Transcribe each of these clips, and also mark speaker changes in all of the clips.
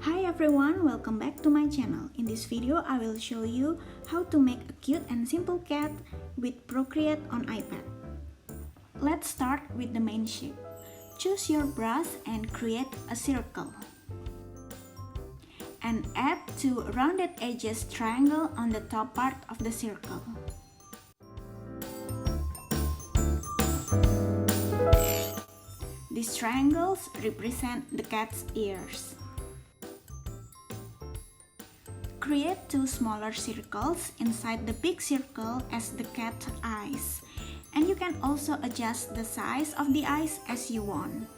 Speaker 1: Hi everyone, welcome back to my channel. In this video, I will show you how to make a cute and simple cat with Procreate on iPad. Let's start with the main shape. Choose your brush and create a circle. And add two rounded edges triangle on the top part of the circle. These triangles represent the cat's ears. Create two smaller circles inside the big circle as the cat's eyes. And you can also adjust the size of the eyes as you want.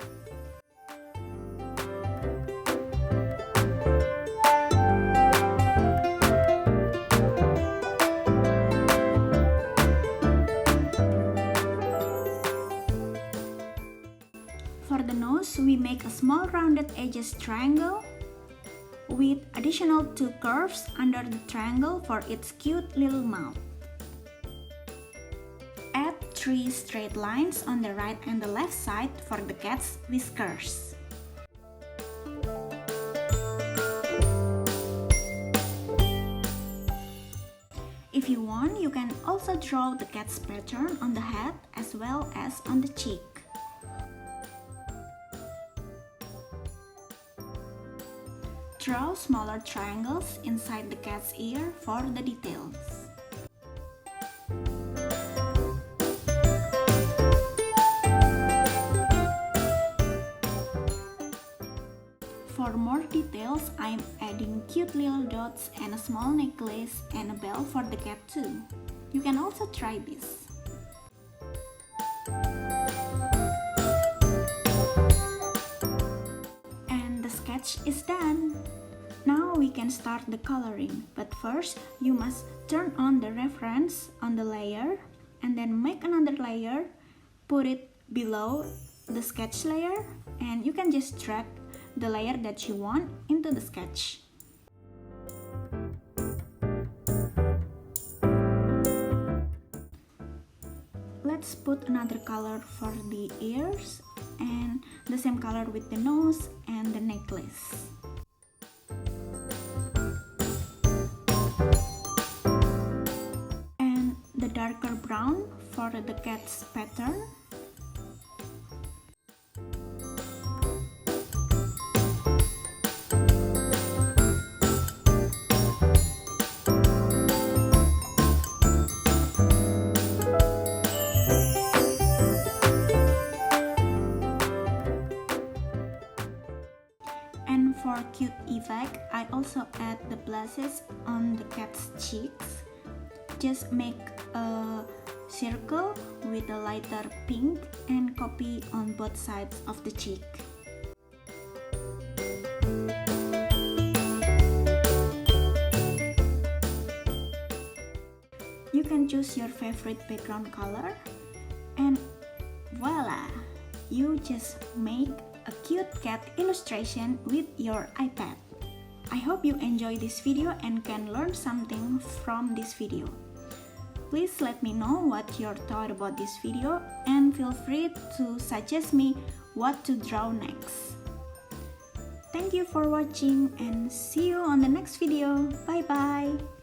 Speaker 1: For the nose, we make a small rounded edges triangle with additional two curves under the triangle for its cute little mouth. Add three straight lines on the right and the left side for the cat's whiskers. If you want, you can also draw the cat's pattern on the head as well as on the cheek. Draw smaller triangles inside the cat's ear for the details. For more details, I'm adding cute little dots and a small necklace and a bell for the cat too. You can also try this. And the sketch is done. Now we can start the coloring, but first you must turn on the reference on the layer and then make another layer, put it below the sketch layer, and you can just drag the layer that you want into the sketch. Let's put another color for the ears and the same color with the nose and the necklace. And the darker brown for the cat's pattern. And for cute effect, I also add the blushes on the cat's cheeks. Just make a circle with a lighter pink and copy on both sides of the cheek. You can choose your favorite background color and voila! You just make a cute cat illustration with your iPad. I hope you enjoy this video and can learn something from this video. Please let me know what your thought about this video and feel free to suggest me what to draw next. Thank you for watching and see you on the next video. Bye bye!